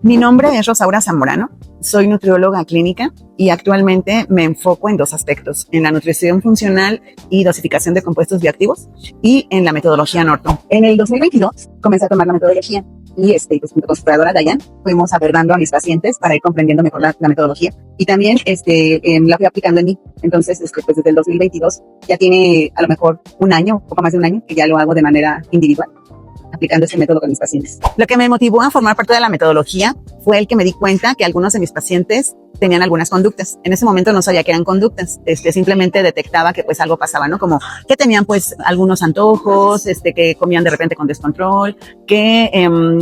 Mi nombre es Rosaura Zamorano, soy nutrióloga clínica y actualmente me enfoco en dos aspectos, en la nutrición funcional y dosificación de compuestos bioactivos y en la metodología Norton. En el 2022 comencé a tomar la metodología y pues, junto con su creadora Dayan fuimos abordando a mis pacientes para ir comprendiendo mejor la metodología y también la fui aplicando en mí. Entonces, pues desde el 2022 ya tiene a lo mejor un año, poco más de un año, que ya lo hago de manera individual, aplicando este método con mis pacientes. Lo que me motivó a formar parte de la metodología fue el que me di cuenta que algunos de mis pacientes tenían algunas conductas. En ese momento no sabía que eran conductas, simplemente detectaba que pues algo pasaba, ¿no? Como que tenían pues algunos antojos, que comían de repente con descontrol, que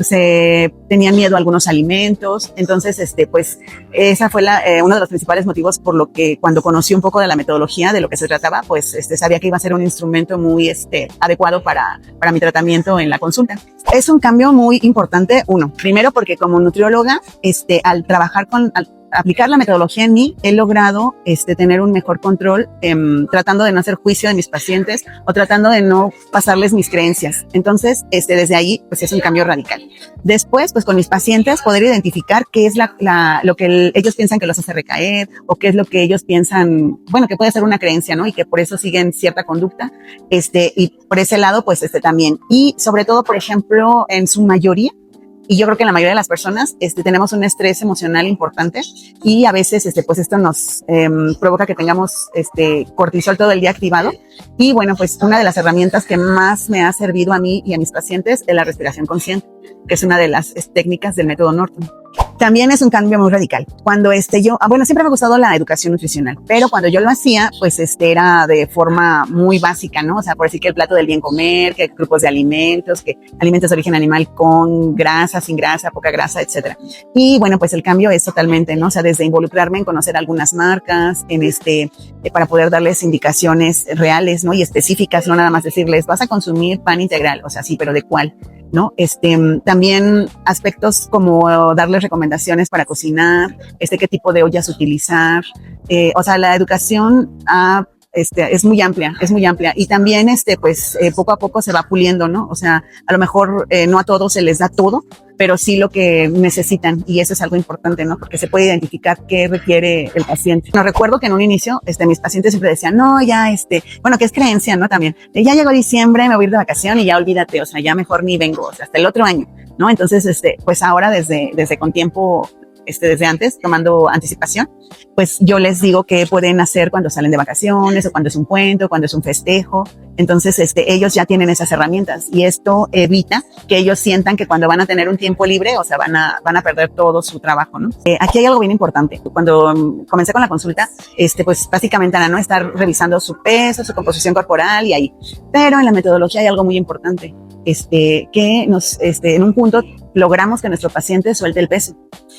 se tenían miedo a algunos alimentos. Entonces, pues esa fue uno de los principales motivos por lo que cuando conocí un poco de la metodología, de lo que se trataba, pues sabía que iba a ser un instrumento muy adecuado para mi tratamiento en la consulta. Es un cambio muy importante, primero porque como nutrióloga, al trabajar al aplicar la metodología en mí, he logrado tener un mejor control, tratando de no hacer juicio de mis pacientes o tratando de no pasarles mis creencias. Entonces, desde ahí, pues es un cambio radical. Después, pues con mis pacientes, poder identificar qué es lo que ellos piensan que los hace recaer o qué es lo que ellos piensan, bueno, que puede ser una creencia, ¿no? Y que por eso siguen cierta conducta, y por ese lado, pues también. Y sobre todo, por ejemplo, en su mayoría, y yo creo que la mayoría de las personas tenemos un estrés emocional importante y a veces pues esto nos provoca que tengamos cortisol todo el día activado. Y bueno, pues una de las herramientas que más me ha servido a mí y a mis pacientes es la respiración consciente, que es una de las técnicas del método Norton. También es un cambio muy radical. Cuando siempre me ha gustado la educación nutricional, pero cuando yo lo hacía, pues era de forma muy básica, ¿no? O sea, por decir que el plato del bien comer, que grupos de alimentos, que alimentos de origen animal con grasa, sin grasa, poca grasa, etcétera. Y bueno, pues el cambio es totalmente, ¿no? O sea, desde involucrarme en conocer algunas marcas, para poder darles indicaciones reales, ¿no? Y específicas, no nada más decirles, vas a consumir pan integral, o sea, sí, pero ¿de cuál? ¿No? También aspectos como darles recomendaciones para cocinar, qué tipo de ollas utilizar. O sea, la educación es muy amplia y también poco a poco se va puliendo, ¿no? O sea, a lo mejor no a todos se les da todo, pero sí lo que necesitan, y eso es algo importante, ¿no? Porque se puede identificar qué requiere el paciente. No recuerdo que en un inicio, mis pacientes siempre decían, no, ya, bueno, que es creencia, ¿no? También, ya llegó diciembre, me voy a ir de vacación y ya olvídate, o sea, ya mejor ni vengo, o sea, hasta el otro año, ¿no? Entonces, pues ahora desde con tiempo, desde antes, tomando anticipación, pues yo les digo qué pueden hacer cuando salen de vacaciones o cuando es un puente o cuando es un festejo. Entonces, ellos ya tienen esas herramientas y esto evita que ellos sientan que cuando van a tener un tiempo libre, o sea, van a perder todo su trabajo, ¿no? Aquí hay algo bien importante. Cuando comencé con la consulta, pues básicamente era, ¿no? Estar revisando su peso, su composición corporal y ahí. Pero en la metodología hay algo muy importante, que en un punto logramos que nuestro paciente suelte el peso.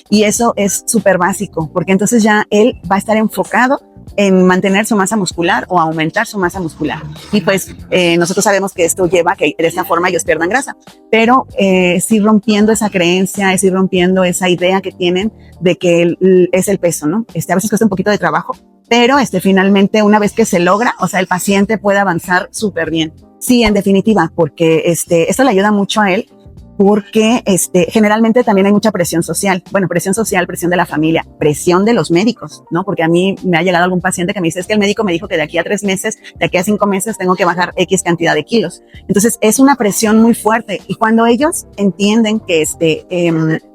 Y eso es súper básico, porque entonces ya él va a estar enfocado en mantener su masa muscular o aumentar su masa muscular. Y pues nosotros sabemos que esto lleva a que de esa forma ellos pierdan grasa, pero es ir rompiendo esa creencia, es ir rompiendo esa idea que tienen de que es el peso, ¿no? A veces cuesta un poquito de trabajo, pero finalmente una vez que se logra, o sea, el paciente puede avanzar súper bien. Sí, en definitiva, porque esto le ayuda mucho a él, porque generalmente también hay mucha presión social. Bueno, presión social, presión de la familia, presión de los médicos, ¿no? Porque a mí me ha llegado algún paciente que me dice, es que el médico me dijo que de aquí a 3 meses, de aquí a 5 meses tengo que bajar X cantidad de kilos. Entonces es una presión muy fuerte y cuando ellos entienden que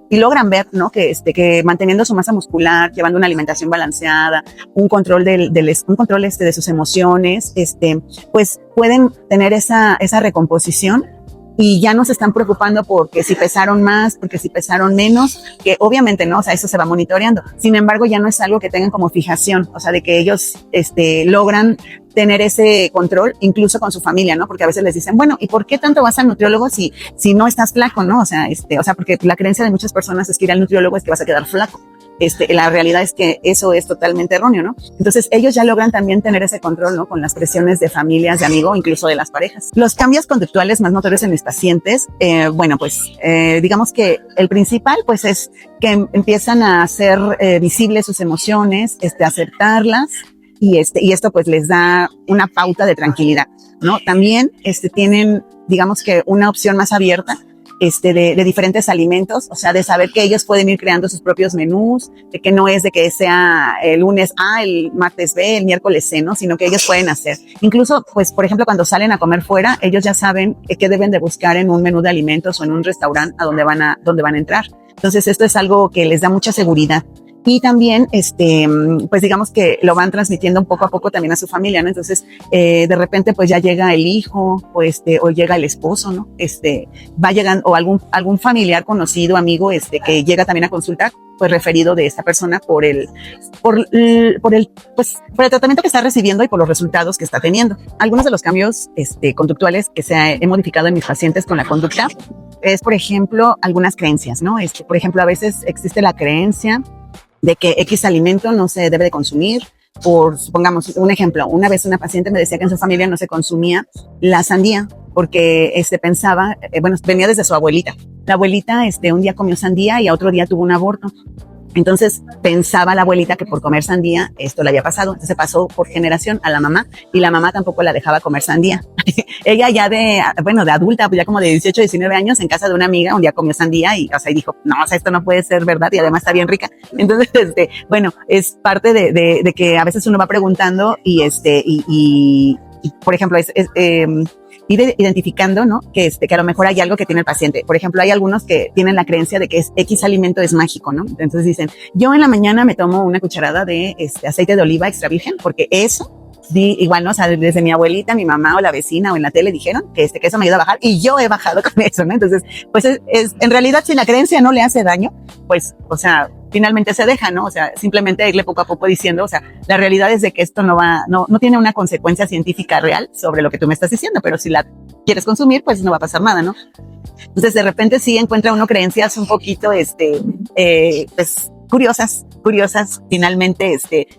y logran ver, ¿no? Que manteniendo su masa muscular, llevando una alimentación balanceada, un control de sus emociones, pues pueden tener esa recomposición. Y ya no se están preocupando porque si pesaron más, porque si pesaron menos, que obviamente no, o sea, eso se va monitoreando. Sin embargo, ya no es algo que tengan como fijación, o sea, de que ellos logran tener ese control incluso con su familia, ¿no? Porque a veces les dicen, bueno, ¿y por qué tanto vas al nutriólogo si no estás flaco, no? O sea, porque la creencia de muchas personas es que ir al nutriólogo es que vas a quedar flaco. La realidad es que eso es totalmente erróneo, ¿no? Entonces ellos ya logran también tener ese control, ¿no? Con las presiones de familias, de amigos, incluso de las parejas. Los cambios conductuales más notorios en mis pacientes, digamos que el principal, pues es que empiezan a hacer visibles sus emociones, aceptarlas, y esto pues les da una pauta de tranquilidad, ¿no? También tienen, digamos que una opción más abierta de diferentes alimentos, o sea, de saber que ellos pueden ir creando sus propios menús, de que no es de que sea el lunes A, el martes B, el miércoles C, ¿no? Sino que ellos pueden hacer. Incluso, pues, por ejemplo, cuando salen a comer fuera, ellos ya saben qué deben de buscar en un menú de alimentos o en un restaurante a donde van a entrar. Entonces, esto es algo que les da mucha seguridad. Y también, pues digamos que lo van transmitiendo un poco a poco también a su familia, ¿no? Entonces, de repente, pues ya llega el hijo, o llega el esposo, ¿no? Va llegando, o algún familiar conocido, amigo, que llega también a consultar, pues referido de esta persona por el tratamiento que está recibiendo y por los resultados que está teniendo. Algunos de los cambios, conductuales que he modificado en mis pacientes con la conducta es, por ejemplo, algunas creencias, ¿no? Por ejemplo, a veces existe la creencia de que X alimento no se debe de consumir. Supongamos un ejemplo, una vez una paciente me decía que en su familia no se consumía la sandía porque pensaba, venía desde su abuelita. La abuelita un día comió sandía y a otro día tuvo un aborto. Entonces pensaba la abuelita que por comer sandía esto le había pasado. Entonces se pasó por generación a la mamá y la mamá tampoco la dejaba comer sandía. Ella ya de adulta, ya como de 18, 19 años, en casa de una amiga, un día comió sandía y dijo, no, esto no puede ser verdad y además está bien rica. Entonces, es parte de que a veces uno va preguntando y por ejemplo, ir identificando, ¿no? Que a lo mejor hay algo que tiene el paciente. Por ejemplo, hay algunos que tienen la creencia de que X alimento es mágico, ¿no? Entonces dicen, yo en la mañana me tomo una cucharada de aceite de oliva extra virgen porque eso, sí, igual, ¿no? O sea, desde mi abuelita, mi mamá o la vecina o en la tele dijeron que eso me ayuda a bajar y yo he bajado con eso, ¿no? Entonces, pues en realidad, si la creencia no le hace daño, pues, o sea, finalmente se deja, ¿no? O sea, simplemente irle poco a poco diciendo, o sea, la realidad es de que esto no tiene una consecuencia científica real sobre lo que tú me estás diciendo, pero si la quieres consumir, pues no va a pasar nada, ¿no? Entonces, de repente sí encuentra uno creencias un poquito, pues, curiosas, finalmente,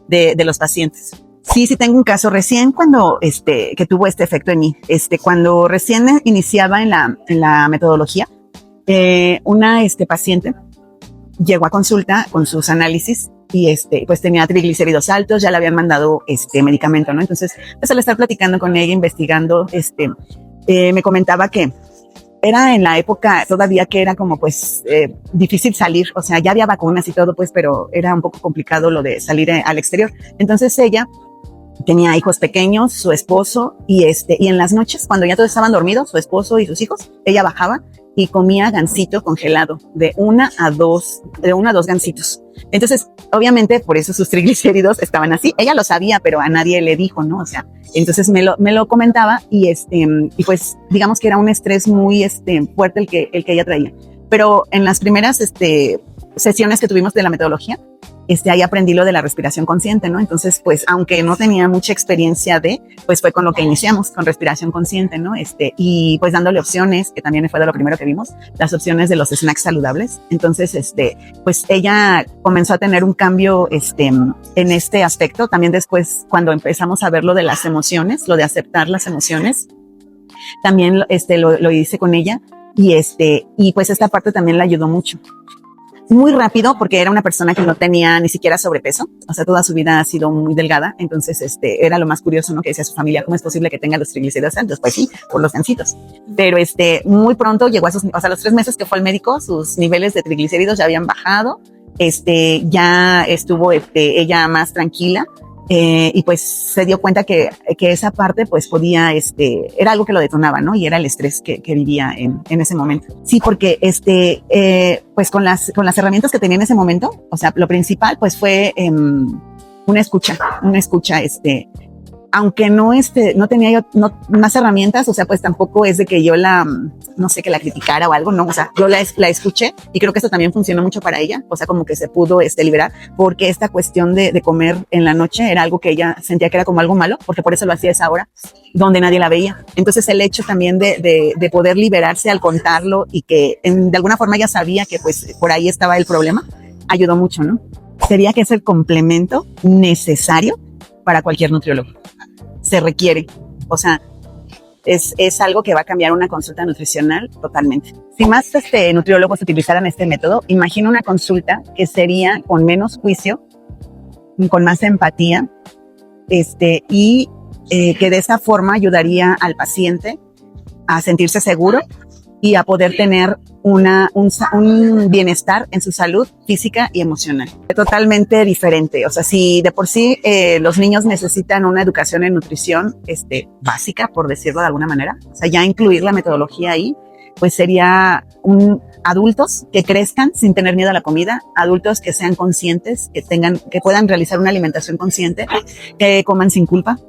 de los pacientes. Sí, tengo un caso recién cuando, que tuvo este efecto en mí. Cuando recién iniciaba en la metodología, una, paciente llegó a consulta con sus análisis y pues tenía triglicéridos altos, ya le habían mandado medicamento, ¿no? Entonces, pues al estar platicando con ella, investigando, me comentaba que era en la época todavía que era como pues difícil salir, o sea, ya había vacunas y todo, pues, pero era un poco complicado lo de salir al exterior. Entonces ella tenía hijos pequeños, su esposo, y en las noches, cuando ya todos estaban dormidos, su esposo y sus hijos, ella bajaba y comía gansito congelado, de una a dos gansitos. Entonces, obviamente, por eso sus triglicéridos estaban así. Ella lo sabía, pero a nadie le dijo, ¿no? O sea, entonces me lo comentaba y pues, digamos que era un estrés muy fuerte el que ella traía. Pero en las primeras sesiones que tuvimos de la metodología, ahí aprendí lo de la respiración consciente, ¿no? Entonces, pues, aunque no tenía mucha experiencia pues fue con lo que iniciamos, con respiración consciente, ¿no? Y pues dándole opciones, que también fue de lo primero que vimos, las opciones de los snacks saludables. Entonces, pues ella comenzó a tener un cambio, en este aspecto. También después, cuando empezamos a ver lo de las emociones, lo de aceptar las emociones, también, lo hice con ella y pues esta parte también la ayudó mucho. Muy rápido, porque era una persona que no tenía ni siquiera sobrepeso, o sea, toda su vida ha sido muy delgada. Entonces, era lo más curioso, ¿no? Que decía su familia, ¿cómo es posible que tenga los triglicéridos altos? Pues sí, por los gansitos. Pero muy pronto llegó a los 3 meses que fue al médico, sus niveles de triglicéridos ya habían bajado, ya estuvo ella más tranquila. Y pues se dio cuenta que esa parte pues podía, era algo que lo detonaba, ¿no? Y era el estrés que vivía en ese momento. Sí, porque pues con las herramientas que tenía en ese momento, o sea, lo principal pues fue una escucha, aunque no tenía yo más herramientas, o sea, pues tampoco es de que yo no sé, que la criticara o algo, no, o sea, yo la escuché y creo que eso también funcionó mucho para ella, o sea, como que se pudo liberar, porque esta cuestión de comer en la noche era algo que ella sentía que era como algo malo, porque por eso lo hacía a esa hora, donde nadie la veía. Entonces el hecho también de poder liberarse al contarlo y que de alguna forma ella sabía que pues por ahí estaba el problema, ayudó mucho, ¿no? Sería que es el complemento necesario para cualquier nutriólogo. Se requiere, o sea, es algo que va a cambiar una consulta nutricional totalmente. Si más nutriólogos utilizaran este método, imagino una consulta que sería con menos juicio, con más empatía, que de esa forma ayudaría al paciente a sentirse seguro y a poder tener un bienestar en su salud física y emocional. Totalmente diferente. O sea, si de por sí los niños necesitan una educación en nutrición básica, por decirlo de alguna manera, o sea, ya incluir la metodología ahí, pues sería adultos que crezcan sin tener miedo a la comida, adultos que sean conscientes, que puedan realizar una alimentación consciente, que coman sin culpa,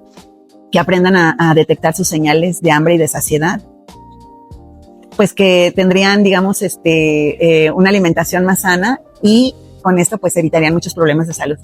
que aprendan a detectar sus señales de hambre y de saciedad, pues que tendrían, digamos, una alimentación más sana y con esto pues evitarían muchos problemas de salud.